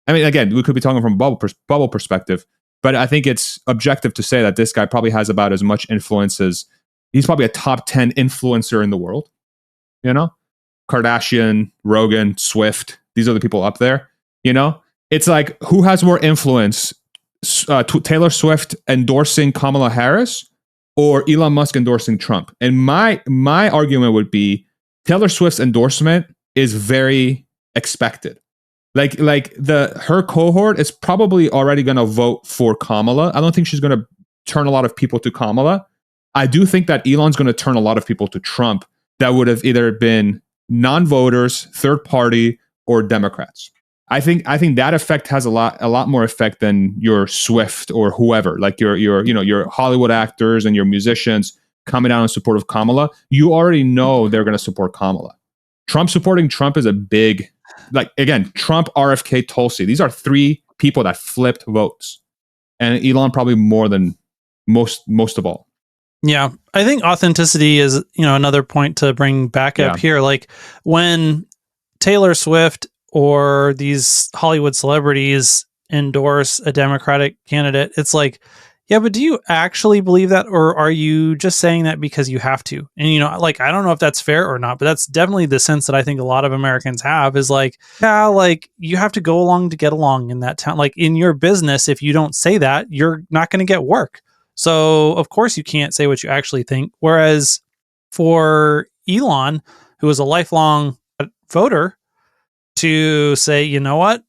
[SPEAKER 1] I mean, again, we could be talking from a bubble perspective, but I think it's objective to say that this guy probably has about as much influence as he's probably a top 10 influencer in the world. You know, Kardashian, Rogan, Swift. These are the people up there. You know, it's like, who has more influence? Taylor Swift endorsing Kamala Harris or Elon Musk endorsing Trump? And my argument would be Taylor Swift's endorsement is very expected. Like her cohort is probably already going to vote for Kamala. I don't think she's going to turn a lot of people to Kamala. I do think that Elon's going to turn a lot of people to Trump that would have either been non-voters, third party, or Democrats. I think that effect has a lot more effect than your Swift or whoever, like your Hollywood actors and your musicians coming out in support of Kamala. You already know they're going to support Kamala. Trump supporting Trump is a big, like, again, Trump, RFK, Tulsi. These are three people that flipped votes, and Elon probably more than most of all.
[SPEAKER 2] Yeah, I think authenticity is another point to bring back up here. Like when Taylor Swift or these Hollywood celebrities endorse a Democratic candidate, it's like, yeah, but do you actually believe that? Or are you just saying that because you have to? And, like, I don't know if that's fair or not, but that's definitely the sense that I think a lot of Americans have is like, yeah, like you have to go along to get along in that town. Like in your business, if you don't say that, you're not going to get work. So of course you can't say what you actually think. Whereas for Elon, who is a lifelong voter, to say, you know what,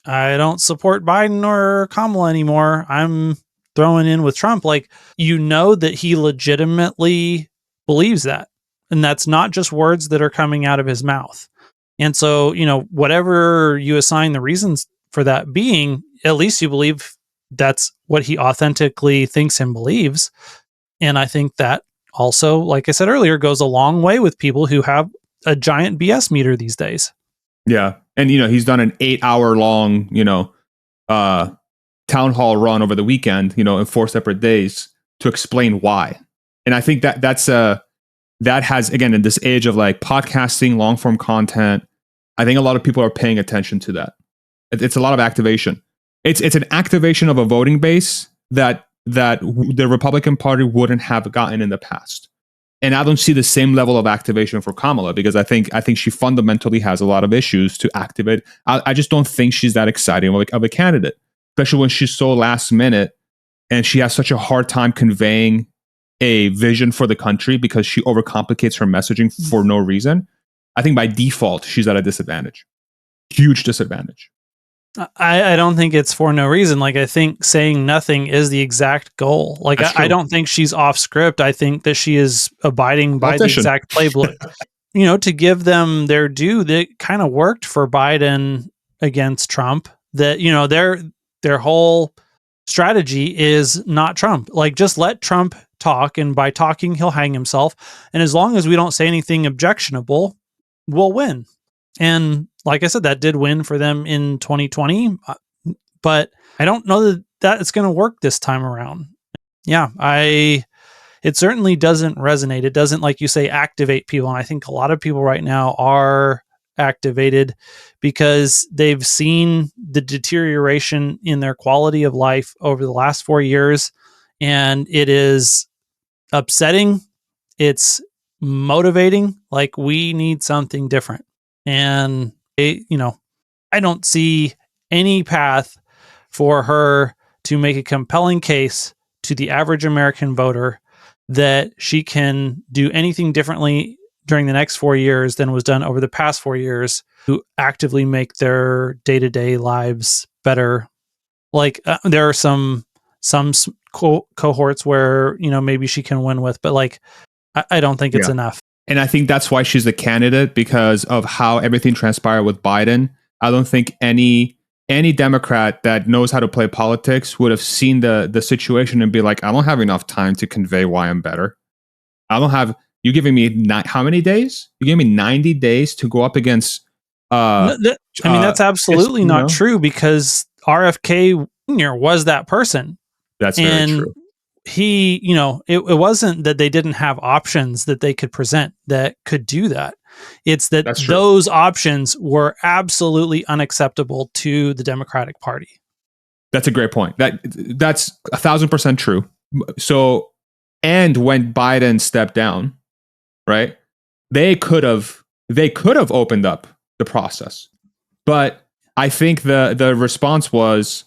[SPEAKER 2] I don't support Biden or Kamala anymore, I'm throwing in with Trump. Like, that he legitimately believes that. And that's not just words that are coming out of his mouth. And so, whatever you assign the reasons for that being, at least you believe that's what he authentically thinks and believes. And I think that also, like I said earlier, goes a long way with people who have a giant BS meter these days.
[SPEAKER 1] Yeah. And, he's done an 8-hour long, town hall run over the weekend, in 4 separate days to explain why. And I think that has, again, in this age of like podcasting, long form content, I think a lot of people are paying attention to that. It's a lot of activation. It's an activation of a voting base that that the Republican Party wouldn't have gotten in the past. And I don't see the same level of activation for Kamala because I think she fundamentally has a lot of issues to activate. I just don't think she's that exciting of a candidate, especially when she's so last minute and she has such a hard time conveying a vision for the country because she overcomplicates her messaging for no reason. I think by default, she's at a disadvantage. Huge disadvantage.
[SPEAKER 2] I don't think it's for no reason. Like, I think saying nothing is the exact goal. Like, I don't think she's off script. I think that she is abiding by the exact playbook. To give them their due, that kind of worked for Biden against Trump. That, their whole strategy is not Trump. Like, just let Trump talk, and by talking, he'll hang himself. And as long as we don't say anything objectionable, we'll win. And like I said, that did win for them in 2020, but I don't know that it's going to work this time around. Yeah, it certainly doesn't resonate. It doesn't, like you say, activate people. And I think a lot of people right now are activated because they've seen the deterioration in their quality of life over the last 4 years. And it is upsetting. It's motivating. Like, we need something different. And I don't see any path for her to make a compelling case to the average American voter that she can do anything differently during the next 4 years than was done over the past 4 years to actively make their day-to-day lives better. Like, there are some cohorts where, maybe she can win with, but like, I don't think it's enough.
[SPEAKER 1] And I think that's why she's the candidate, because of how everything transpired with Biden. I don't think any Democrat that knows how to play politics would have seen the situation and be like, I don't have enough time to convey why I'm better. You giving me how many days? You gave me 90 days to go up against.
[SPEAKER 2] That's absolutely not true, because RFK Jr. was that person.
[SPEAKER 1] That's very true.
[SPEAKER 2] He, it wasn't that they didn't have options that they could present that could do that. It's that those options were absolutely unacceptable to the Democratic Party.
[SPEAKER 1] That's a great point. That's 1,000% true. So, and when Biden stepped down, right, they could have opened up the process, but I think the response was,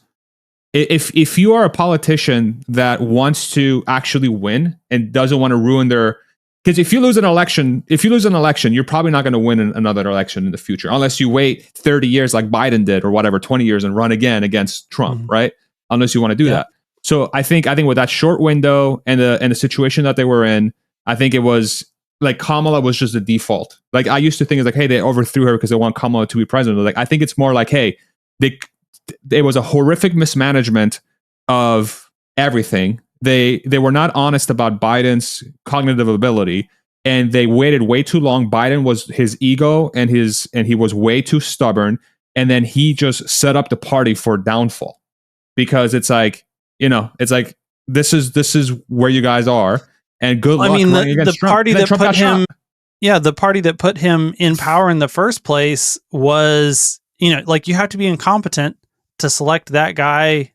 [SPEAKER 1] if you are a politician that wants to actually win and doesn't want to ruin because if you lose an election, you're probably not going to win another election in the future unless you wait 30 years like Biden did, or whatever, 20 years, and run again against Trump, right? Unless you want to do that. So I think with that short window and the situation that they were in, I think it was like Kamala was just the default. Like, I used to think it's like, hey, they overthrew her because they want Kamala to be president. Like, I think it's more like, hey, it was a horrific mismanagement of everything. They were not honest about Biden's cognitive ability, and they waited way too long. Biden was his ego and he was way too stubborn, and then he just set up the party for downfall, because it's like, this is where you guys are, and good luck. I mean, the party that put him,
[SPEAKER 2] the party that put him in power in the first place was, like, you have to be incompetent to select that guy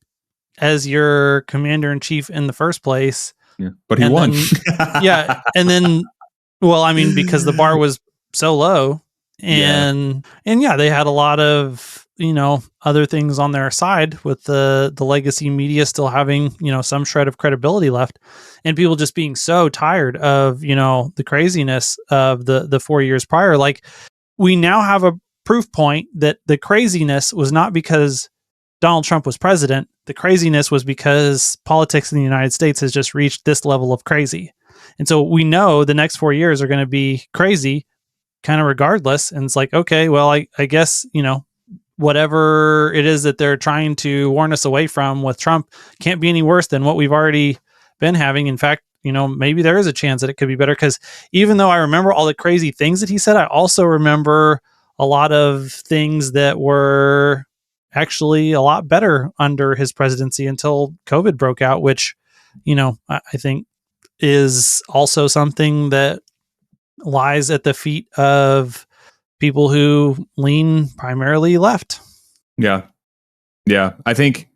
[SPEAKER 2] as your commander-in-chief in the first place.
[SPEAKER 1] Yeah, but he won.
[SPEAKER 2] And then, because the bar was so low, and they had a lot of, other things on their side, with the legacy media still having, some shred of credibility left, and people just being so tired of, the craziness of the 4 years prior. Like, we now have a proof point that the craziness was not because Donald Trump was president. The craziness was because politics in the United States has just reached this level of crazy. And so we know the next 4 years are going to be crazy, kind of regardless. And it's like, okay, well, I guess, whatever it is that they're trying to warn us away from with Trump can't be any worse than what we've already been having. In fact, maybe there is a chance that it could be better, because even though I remember all the crazy things that he said, I also remember a lot of things that were actually a lot better under his presidency until COVID broke out, which, I think is also something that lies at the feet of people who lean primarily left.
[SPEAKER 1] Yeah. I think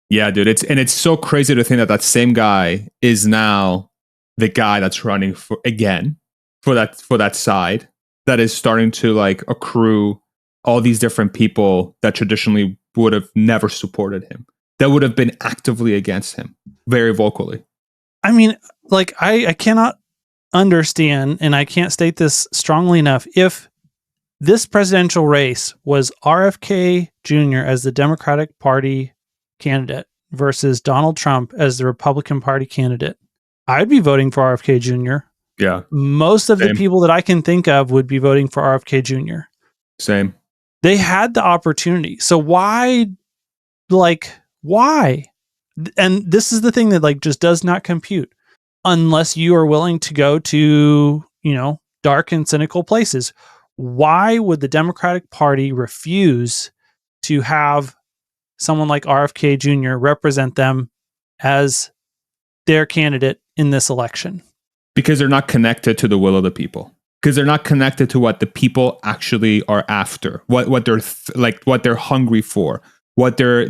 [SPEAKER 1] Yeah, dude. It's so crazy to think that that same guy is now the guy that's running for that side that is starting to like accrue all these different people that traditionally would have never supported him, that would have been actively against him very vocally.
[SPEAKER 2] I mean, like I cannot understand, and I can't state this strongly enough, if this presidential race was RFK Jr. as the Democratic Party candidate versus Donald Trump as the Republican Party candidate, I'd be voting for RFK Jr.
[SPEAKER 1] Yeah.
[SPEAKER 2] Most of
[SPEAKER 1] Same.
[SPEAKER 2] the people that I can think of would be voting for RFK Jr.
[SPEAKER 1] Same.
[SPEAKER 2] They had the opportunity. So why? And this is the thing that like just does not compute unless you are willing to go to, dark and cynical places. Why would the Democratic Party refuse to have someone like RFK Jr. represent them as their candidate in this election?
[SPEAKER 1] Because they're not connected to the will of the people. Because they're not connected to what the people actually are after, what they're what they're hungry for, what their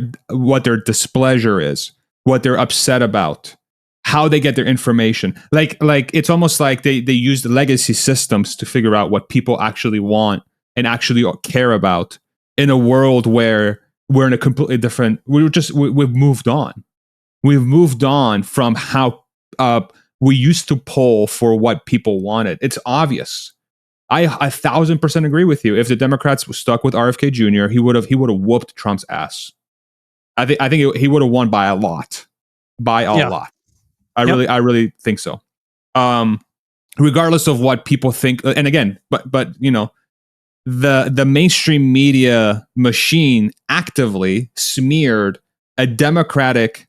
[SPEAKER 1] displeasure is, what they're upset about, how they get their information. Like it's almost like they use the legacy systems to figure out what people actually want and actually care about in a world where we're in a completely different. We've moved on. We've moved on from how we used to poll for what people wanted. It's obvious. I 1,000% agree with you. If the Democrats were stuck with RFK Jr., he would have whooped Trump's ass. I think he would have won by a lot. Lot. I really think so. Regardless of what people think, and again, but the mainstream media machine actively smeared a Democratic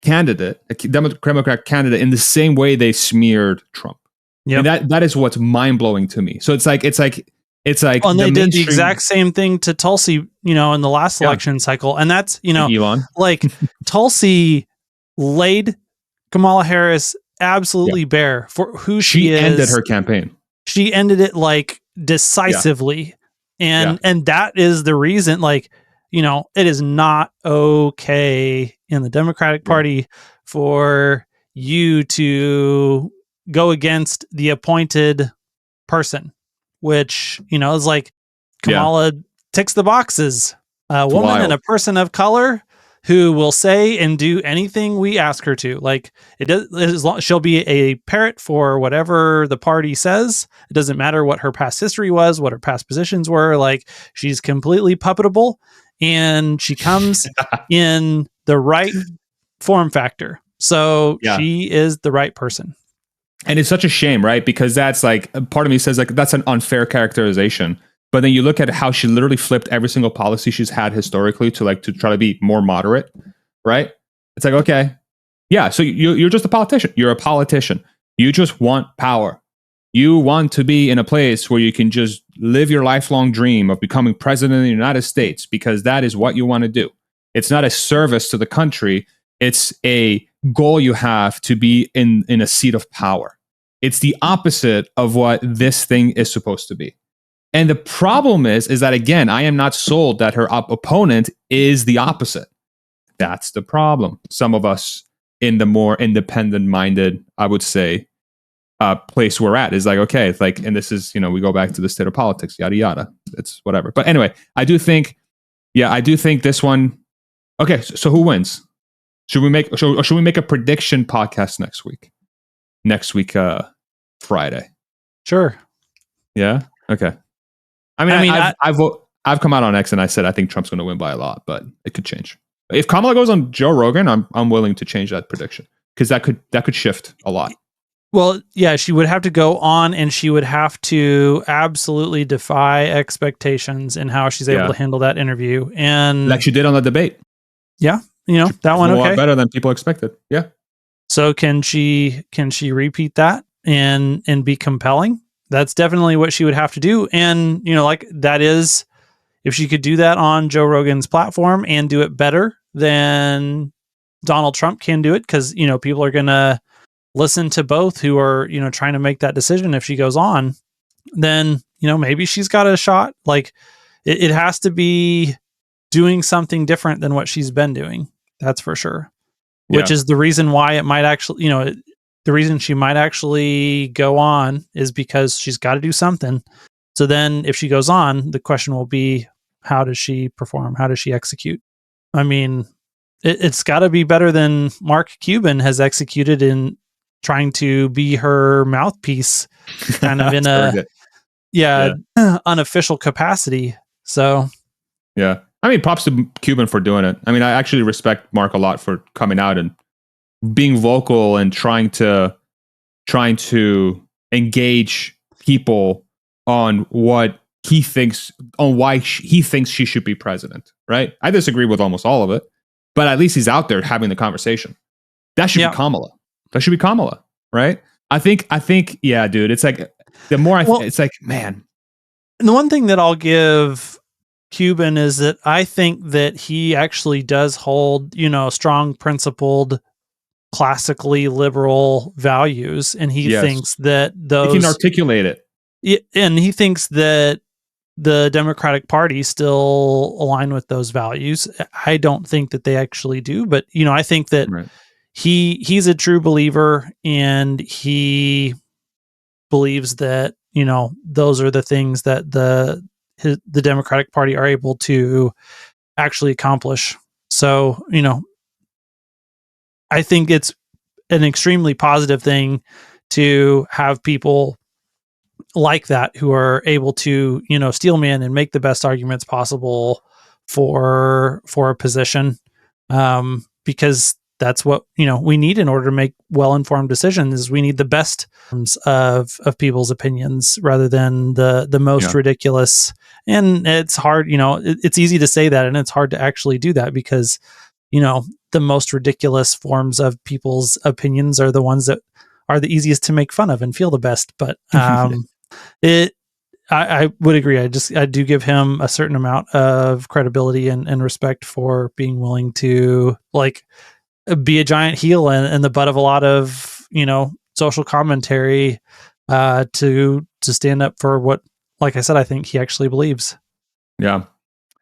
[SPEAKER 1] candidate in the same way they smeared Trump. Yeah, that is what's mind blowing to me. So it's like.
[SPEAKER 2] And they did the exact same thing to Tulsi, in the last election cycle, and that's
[SPEAKER 1] Elon.
[SPEAKER 2] Like Tulsi laid Kamala Harris absolutely bare for who she is.
[SPEAKER 1] She ended her campaign.
[SPEAKER 2] She ended it like decisively, and that is the reason. Like it is not okay in the Democratic Party for you to go against the appointed person, which, is like Kamala ticks the boxes. A woman and a person of color who will say and do anything we ask her to. Like she'll be a parrot for whatever the party says. It doesn't matter what her past history was, what her past positions were. Like she's completely puppetable, and she comes in the right form factor. So she is the right person.
[SPEAKER 1] And it's such a shame, right? Because that's like, part of me says like, that's an unfair characterization. But then you look at how she literally flipped every single policy she's had historically to try to be more moderate, right? It's like, okay, yeah, so you're just a politician. You're a politician. You just want power. You want to be in a place where you can just live your lifelong dream of becoming president of the United States, because that is what you want to do. It's not a service to the country. It's a goal you have to be in a seat of power. It's the opposite of what this thing is supposed to be. And the problem is that, again, I am not sold that her opponent is the opposite. That's the problem. Some of us in the more independent-minded, I would say, place we're at is like, okay, it's like, and this is, we go back to the state of politics, yada, yada. It's whatever. But anyway, I do think this one, okay, so who wins? Should we make a prediction podcast next week? Friday.
[SPEAKER 2] Sure.
[SPEAKER 1] Yeah. Okay. I've come out on X and I said I think Trump's going to win by a lot, but it could change. If Kamala goes on Joe Rogan, I'm willing to change that prediction, because that could shift a lot.
[SPEAKER 2] Well, yeah, she would have to go on, and she would have to absolutely defy expectations in how she's able to handle that interview, and
[SPEAKER 1] like she did on the debate.
[SPEAKER 2] Yeah. That one, okay.
[SPEAKER 1] A lot better than people expected. Yeah.
[SPEAKER 2] So can she repeat that and be compelling? That's definitely what she would have to do. And, that is, if she could do that on Joe Rogan's platform and do it better than Donald Trump can do it, because, people are going to listen to both who are, trying to make that decision if she goes on, then, maybe she's got a shot. Like it has to be doing something different than what she's been doing. That's for sure. Which is the reason why it might actually, the reason she might actually go on is because she's got to do something. So then if she goes on, the question will be, how does she perform? How does she execute? I mean, it's got to be better than Mark Cuban has executed in trying to be her mouthpiece, kind of in a unofficial capacity. So,
[SPEAKER 1] yeah. I mean, props to Cuban for doing it. I mean, I actually respect Mark a lot for coming out and being vocal and trying to engage people on what he thinks, on why he thinks she should be president. Right? I disagree with almost all of it, but at least he's out there having the conversation. That should be Kamala. That should be Kamala, right? I think, yeah, dude. It's like the more it's like, man.
[SPEAKER 2] And the one thing that I'll give Cuban is that I think that he actually does hold, strong, principled, classically liberal values, and he thinks that those
[SPEAKER 1] he can articulate it.
[SPEAKER 2] And he thinks that the Democratic Party still align with those values. I don't think that they actually do, but I think that he's a true believer, and he believes that those are the things that the Democratic Party are able to actually accomplish. So, I think it's an extremely positive thing to have people like that who are able to, steelman and make the best arguments possible for a position, because that's what we need in order to make well-informed decisions. We need the best of people's opinions rather than the most ridiculous. And it's hard, it's easy to say that, and it's hard to actually do that because, the most ridiculous forms of people's opinions are the ones that are the easiest to make fun of and feel the best. But I would agree. I do give him a certain amount of credibility and respect for being willing to be a giant heel and the butt of a lot of, social commentary, to stand up for what, like I said, I think he actually believes.
[SPEAKER 1] Yeah.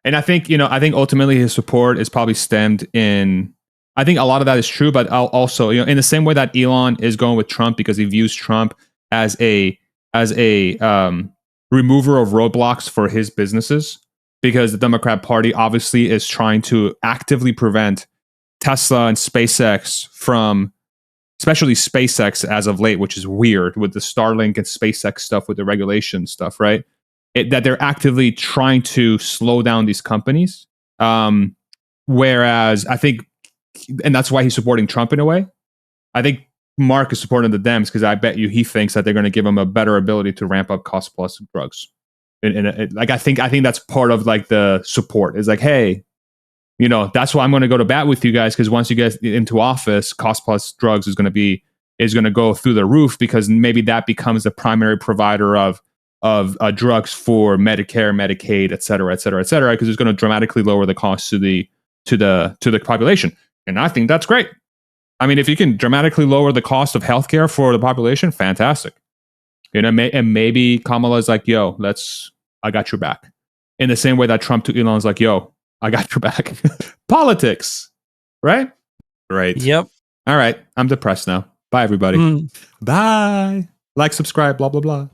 [SPEAKER 1] And I think ultimately his support is probably stemmed in, I think a lot of that is true, but also, in the same way that Elon is going with Trump because he views Trump as a remover of roadblocks for his businesses, because the Democrat Party obviously is trying to actively prevent Tesla and SpaceX from, especially SpaceX as of late, which is weird with the Starlink and SpaceX stuff with the regulation stuff, right? That they're actively trying to slow down these companies. Whereas I think, and that's why he's supporting Trump in a way. I think Mark is supporting the Dems because I bet you he thinks that they're going to give him a better ability to ramp up cost plus drugs. I think that's part of the support is hey, that's why I'm going to go to bat with you guys, because once you get into office, cost plus drugs is going to go through the roof, because maybe that becomes the primary provider of drugs for Medicare, Medicaid, et cetera, because it's going to dramatically lower the cost to the population. And I think that's great. I mean, if you can dramatically lower the cost of healthcare for the population, fantastic. And maybe Kamala's yo, I got your back. In the same way that Trump to Elon's yo, I got your back. Politics, right? Right.
[SPEAKER 2] Yep.
[SPEAKER 1] All right. I'm depressed now. Bye, everybody. Bye. Like, subscribe, blah, blah, blah.